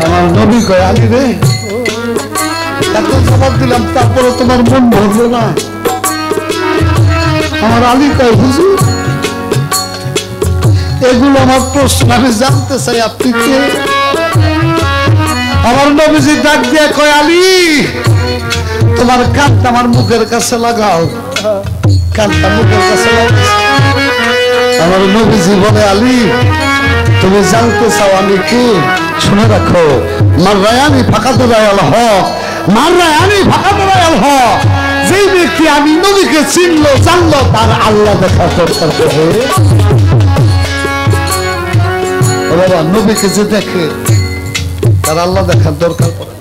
আমার নবী কয় আলী রে এত জবাব দিলাম তারপরে তোমার মন ভরলো না। আমার আলী কয় হুজুর এগুলো আমার প্রশ্ন, আমি জানতে চাই আপনি কে? আমার নবীজি ডাক দিয়ে কয় আলী তোমার কানটা আমার মুখের কাছে লাগাও, কানটা মুখের কাছে লাগাও। আমার নবীজি বলে আলী তুমি জানতে চাও আমি কে? শুনে রাখো মাররায়ানি ফাকাতুরায়াল হক, মাররায়ানি ফাকাতুরায়াল হক। যেই ব্যক্তি আমি নবীকে চিনলো জানলো তার আল্লাহ দেখা দরকার পড়ে। বাবা নবীকে যে দেখে তার আল্লাহ দেখার দরকার পড়ে।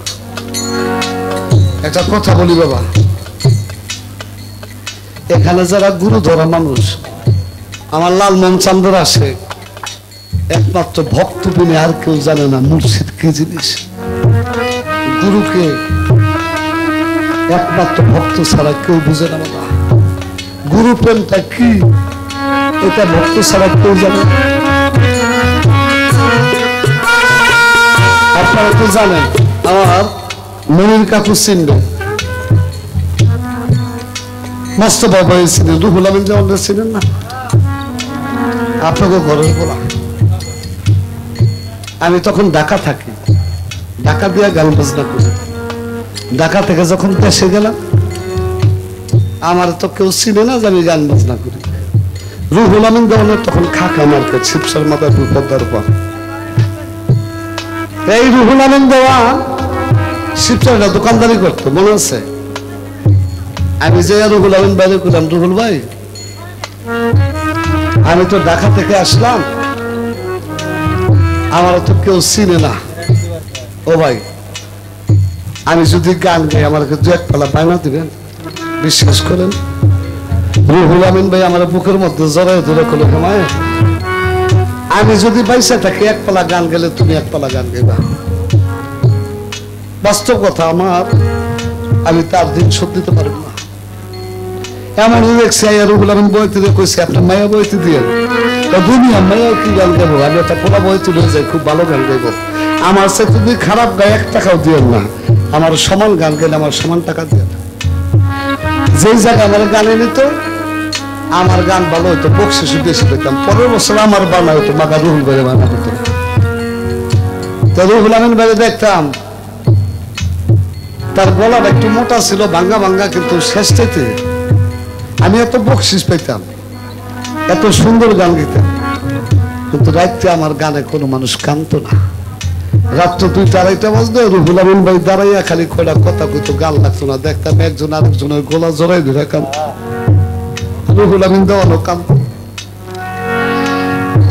একটা কথা বলি বাবা, এখানে যারা গুরু ধরা মানুষ, আমার লালমোহন চান্দর আসে, একমাত্র ভক্ত বিনে আর কেউ জানে না মুর্শিদ কি জিনিস। গুরুকে একমাত্র ভক্ত ছাড়া কেউ বুঝে না বাবা। গুরু প্রেমটা কি এটা ভক্ত ছাড়া কেউ জানে না। আপনারা তো জানেন আমার মনির কাকু চিনবে, মস্ত বাবা ছিলেন, রুহুল আমিন দেওয়ানরা ছিলেন না আপনাকে ঘরের বলা। আমি তখন ঢাকা থাকি, ঢাকা দিয়ে গান বাজনা করি। ঢাকা থেকে যখন দেশে গেলাম আমার তো কেউ চিনে না যে আমি গান বাজনা করি। রুহুল আমিন দেওয়ানের তখন খাকা মার্কেট শিবসার মাথায় পদ্মার পর। এই রুহুল আমিন দেওয়ান শিবসারটা দোকানদারি করতো মনে আছে। আমি যে রুহুল আমিন বাইরে করলাম, রুহুল ভাই আমি তো ঢাকা থেকে আসলাম, আমার তো কেউ চিনে না। ও ভাই আমি যদি গান গাই আমাকে দু এক পালা বায়না দিবেন? বিশ্বাস করেন রুহুল আমিন ভাই আমার বুকের মধ্যে জড়াই ধরে করলো, হেমায় আমি যদি বাইসা থাকি এক পালা গান গেলে তুমি এক পালা গান গাইবা। বাস্তব কথা আমার, আমি তার দিন শোধ দিতে পারব না। এমন দেখছি রুহুল আমিন বইতে দিয়ে কইছে আপনার মায়া বইতে দিয়ে দুনিয়া মায়া কি গান গাইবো, আমি একটা পোলা বইতে নিয়ে যাই খুব ভালো গান গাইবো। আমার সে তুমি খারাপ গায়ে 1 টাকাও দিয়ে না, আমার সমান গান গেলে আমার সমান টাকা দিয়ে না। যেই জায়গায় আমার গানে নিত আমার গান ভালো হইতো, বকশিশ বেশি পেতাম। পরের বছর আমার বানা হইতো, মাগা রুহুল ভাইয়ের বানা হতো। তো রুহুল আমিন ভাইয়ে দেখতাম তার গলাটা একটু মোটা ছিল, ভাঙ্গা ভাঙ্গা, কিন্তু শেষটাতে আমি এত বকশিস পেতাম, এত সুন্দর গান গাইতাম। কিন্তু রাত্রে আমার গানে কোনো মানুষ কানতো না। রাত্র 2টা-2:30 বাজতো, রুহুল আমিন ভাই দাঁড়াইয়া খালি কয়টা কথা কইতো, গান লাগতো না। দেখতাম একজন আরেকজনের গলা জড়াই ধরে কান্ত, রুহুল আমিন দেওয়ানো কান্ত।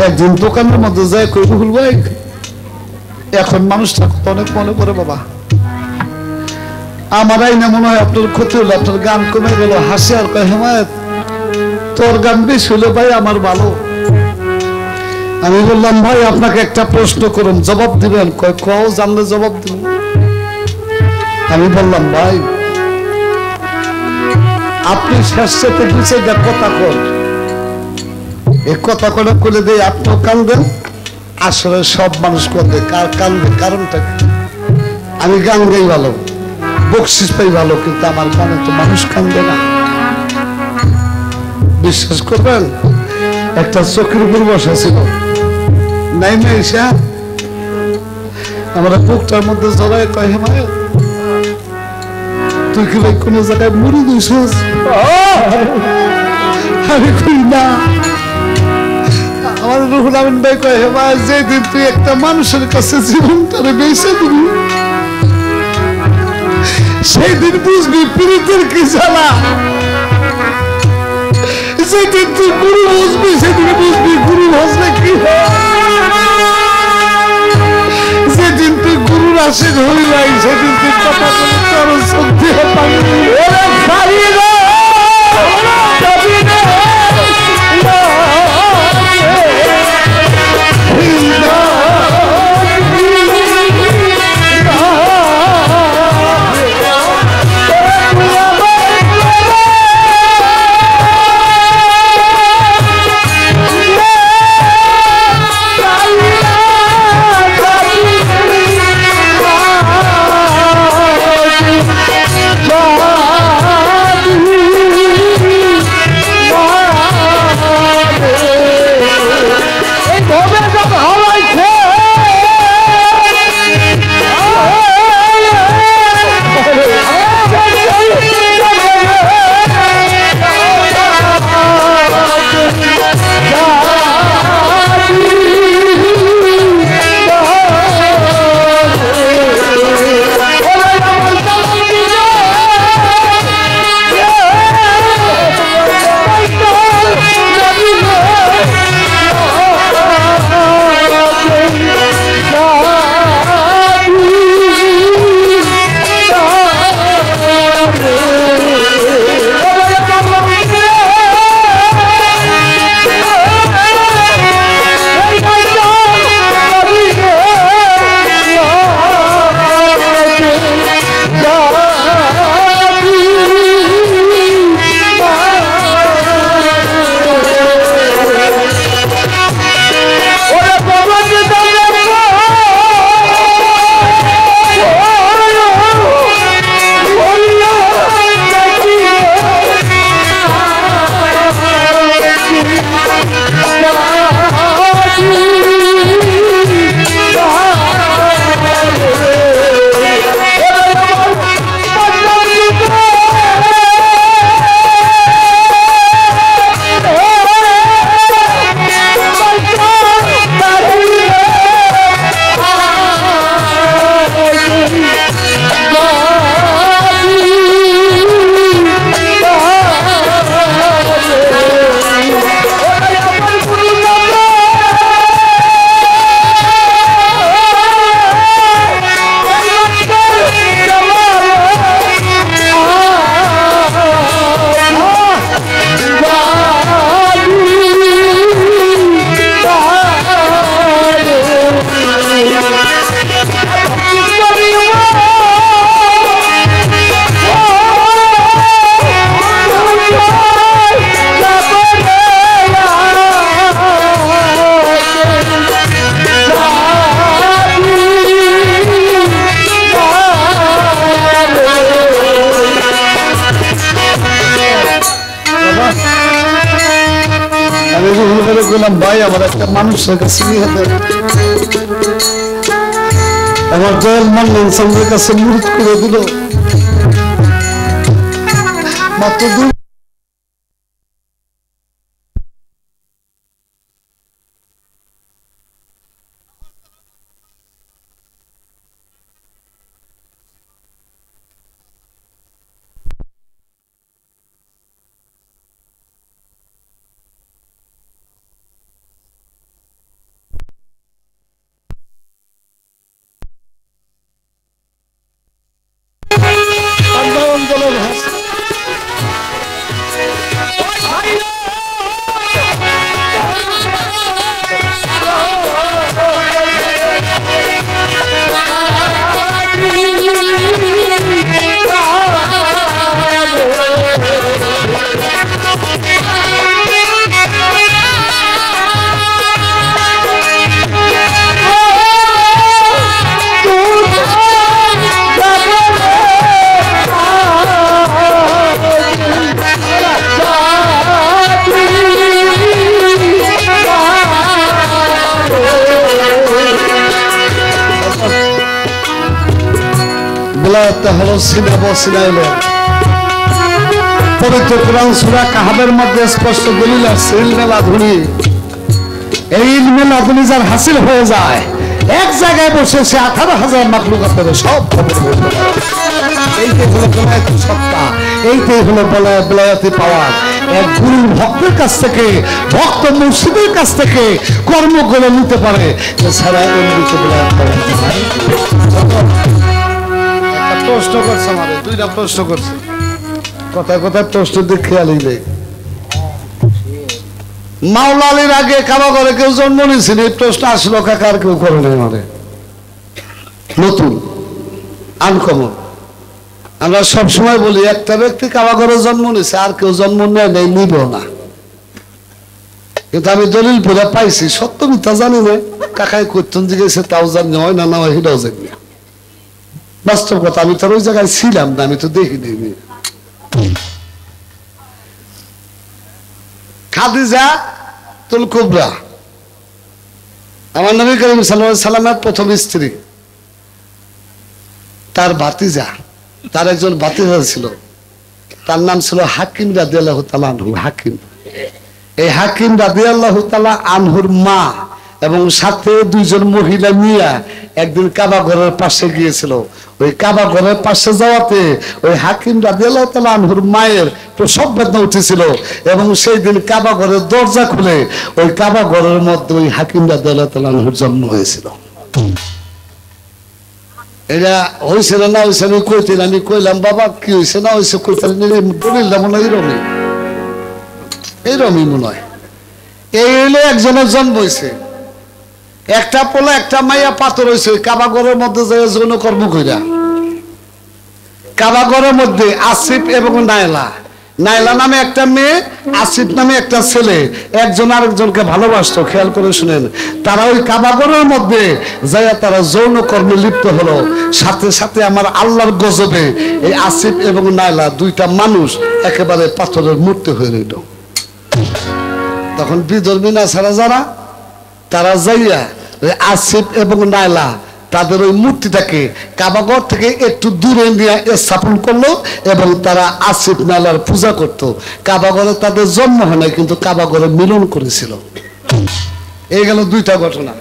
একদিন দোকানের মধ্যে যায় কই, রুহুল ভাই এখন মানুষটা অনেক মনে পড়ে বাবা, আমার আইনা মনে হয় আপনার ক্ষতি হলো, আপনার গান কমে গেল। হাসি আর কয় হেমায়েত তোর গান বেশি হলো ভাই আমার ভালো। আমি বললাম ভাই আপনাকে একটা প্রশ্ন করুন, জবাব দিবেন? কয় কও, জানলে জবাব দিব। আমি বললাম ভাই আপনি শেষে দুইটা কথা কর, এই কথা করে করে দেয় আপনিও কান্দেন। আসলে সব মানুষ কান্দে, কার কান্দে কারণটা কি? আমি গান গাই ভালো, বকশিস পাই ভালো, কিন্তু আমার গানে তো মানুষ কান্দে না। বিশ্বাস করবেন একটা চোখের উপর বসা ছিল, নাইমে এসে আমরা বুকটার মধ্যে জড়ায় কয়, হে মায়া তুই কি ভাই কোন জায়গায় মুড়ি দিছিস? আমি কই না। আমার রুহুল আমিন ভাই কয়, হে মায়া যেদিন তুই একটা মানুষের কাছে জীবনটারে বেঁচে দিবি সেই দিন বুঝবি পীড়িতের কি জ্বালা। যেদিন তুই গুরু বুঝবি সেদিন বুঝবি গুরু বুঝলে কি হয়। যেদিন তুই গুরুর আশীর্বাদ হইলাই সেদিন তুই কথা বলে চরণ শক্তি পাবি। ভাই আমার একটা মানুষের কাছে আমার দয়াল মানলেন সঙ্গের কাছে মুহূর্ত করে দিল মাত্র 2 হলো সিনাবো সিনাইলে পবিত্র কোরআন সূরা কাহাবের মধ্যে স্পষ্ট দলিল আছে ইলমে লাদুনি। এই ইলমে লাদুনি যার হাসিল হয়ে যায় এক জায়গায় বসে সে 18,000 মাখলুকাতের সব খবর বলতে পারে। এইটাই হলো বেলায়েতি সত্তা, এইটাই হলো বেলায়েতি পাওয়ার। এক গুরু ভক্তের কাছ থেকে, ভক্ত মুর্শিদের কাছ থেকে কর্ম করে নিতে পারে, এছাড়া এমনিতে বেলায়েত পাওয়া যায়। একটা প্রশ্ন করছে আমাদের, দুইটা প্রশ্ন করছে, কথায় কথায় প্রশ্ন দিয়ে খেয়ালই নেই। মাওলা আলীর আগে কাবা ঘরে কেউ জন্ম নিয়েছেন? এই প্রশ্ন আসলো কাকার কেউ করে নেই, মানে নতুন আনকমন। আমরা সবসময় বলি একটা ব্যক্তি কাবা ঘরে জন্ম নিয়েছে, আর কেউ জন্ম নেয় নেই, নিব না। কিন্তু আমি দলিল পড়ে পাইছি, সত্য মিথ্যা জানি না, কাকাই করতেন জিজ্ঞেসে তাও জানি হয় না, না হয় সেটাও জানি না। বাস্তব কথা, আমি তো ওই জায়গায় ছিলাম না, আমি তো দেখিনি। খাদিজা তুল কুবরা আমার নবী করিম সাল্লাল্লাহু আলাইহি সাল্লামের প্রথম স্ত্রী, তার ভাতিজা, তার একজন ভাতিজা ছিল, তার নাম ছিল হাকিম রাদিয়াল্লাহু তাআলা আনহু। হাকিম, এই হাকিম রাদিয়াল্লাহু তাআলা আনহুর মা এবং সাথে দুইজন মহিলা নিয়ে একদিন কাবা ঘরের পাশে গিয়েছিল। ওই কাবা ঘরের পাশে যাওয়াতে ওই হাকিম রাদিয়াল্লাহু তাআলা আনহুর মায়ের প্রসব বেদনা উঠেছিল এবং সেই দিন কাবা ঘরের দরজা খুলে ওই কাবা ঘরের মধ্যে ওই হাকিম রাদিয়াল্লাহু তাআলা আনহুর জন্ম হয়েছিল। এটা হয়েছে না হয়েছে আমি কইতেন, আমি কইলাম বাবা কি হয়েছে না হয়েছে কইতেন, দলিলটা মনে হয় এইরকমই মনে হয়। এই হইলে একজনের জন্ম হয়েছে, একটা পোলা একটা মাইয়া পাথর হয়েছে ওই কাবা ঘরের মধ্যে যে যৌন কর্ম কইরা। কাবা ঘরের মধ্যে আসিফ এবং নাইলা, নাইলা নামে একটা মেয়ে, আসিফ নামে একটা ছেলে, একজন আরেকজনকে ভালোবাসতো। খেয়াল করে শুনেন, তারা ওই কাবা ঘরের মধ্যে যাইয়া তারা যৌন কর্মে লিপ্ত হলো। সাথে সাথে আমার আল্লাহর গজবে এই আসিফ এবং নাইলা দুইটা মানুষ একেবারে পাথরের মূর্তি হয়ে রইল। তখন বিধর্মী না ছাড়া যারা, তারা যাইয়া আসিফ এবং নাইলা তাদের ওই মূর্তিটাকে কাবাঘর থেকে একটু দূরে নিয়ে স্থাপন করলো এবং তারা আসিফ নাইলার পূজা করত। কাবাঘরে তাদের জন্ম হয় নাই, কিন্তু কাবাঘরে মিলন করেছিল। এই গেল দুইটা ঘটনা।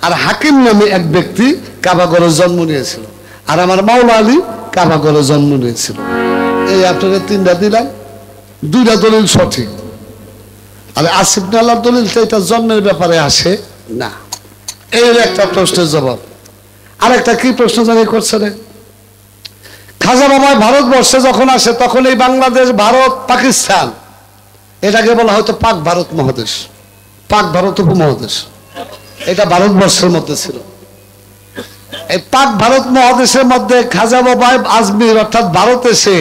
আর হাকিম নামে এক ব্যক্তি কাবাঘরে জন্ম নিয়েছিল, আর আমার মাওলা আলী কাবাঘরে জন্ম নিয়েছিল। এই আপনাকে তিনটা দিলাম, দুইটা দলিল সঠিক। আর আসিফ নাইলার দলিলটা এটা জন্মের ব্যাপারে আসে না। এই একটা প্রশ্নের জবাব। আরেকটা কি প্রশ্ন জানি করছে রে, খাজা বাবা ভারতবর্ষে যখন আসে তখন এই বাংলাদেশ, ভারত, পাকিস্তান, এটাকে বলা হয়তো পাক ভারত মহাদেশ, পাক ভারত উপমহাদেশ, এটা ভারতবর্ষের মধ্যে ছিল। এই পাক ভারত মহাদেশের মধ্যে খাজা বাবা আজমির অর্থাৎ ভারত এসে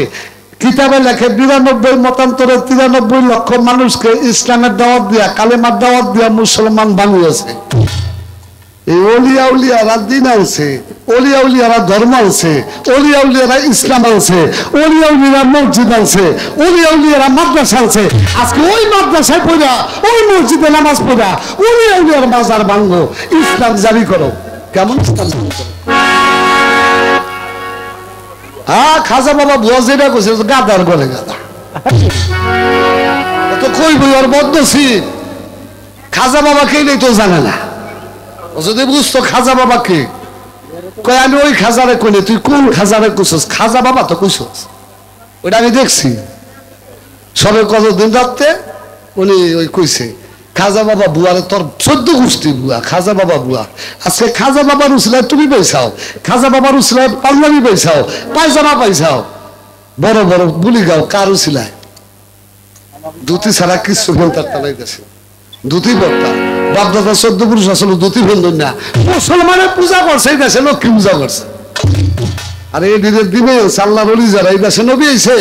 কিতাবে লেখে 92 মতান্তরে 93 লক্ষ মানুষকে ইসলামের দাওয়াত দিয়া, কালেমার দাওয়াত দিয়া মুসলমান বানিয়েছে। এই অলিয়া উলিয়ারা দিন আনছে, অলিয়া উলিয়ারা ধর্ম আনছে, অলিয়া উলিয়ারা ইসলাম আনছে, অলিয়া উলিয়ারা মসজিদ আনছে, অলিয়া উলিয়ারা মাদ্রাসা আনছে। আজকে ওই মাদ্রাসায় পড়া, ওই মসজিদে নামাজ পড়া, অলিয়া উলিয়ার বাজার ভাঙ্গো, ইসলাম জারি করো। কেমন ইসলাম জারি করো? হ্যাঁ, খাজা বাবা বুয়া যেটা করছে গাদার গলে গাদা, তো কই বই ওর বদ্ধশীল। খাজা বাবা কে নেই তো জানে না, যদি বুঝতো খাজা বাবা কে, কই আমি ওই খাজারে কইনি, তুই কোন খাজারে কইছস? খাজা বাবা তো কইছস, ওইটা আমি দেখছি। সবে কতদিন রাখতে উনি ওই কইছে খাজা বাবা বুয়ারে তোর 14 গোষ্ঠী বুয়া, খাজা বাবা বুয়া। আজকে খাজা বাবার উসলায় তুমি পাইছাও, খাজা বাবার উসলায় পাঞ্জাবি পাইছাও, পায়জামা পাইছাও, বড় বড় বুলি গাও কার উসিলায় ধুতি ছাড়া কিছু ফেলতার তালাই দেশে ধুতি পড়তা। বাপদাদা 14 পুরুষ আসলে ধুতি ফেলতেন না, মুসলমানের পূজা করছে এই দেশে, লক্ষ্মী পূজা করছে। আর এই দিনের দিবে আল্লাহর ওলি যারা এই দেশে নবী আইছে।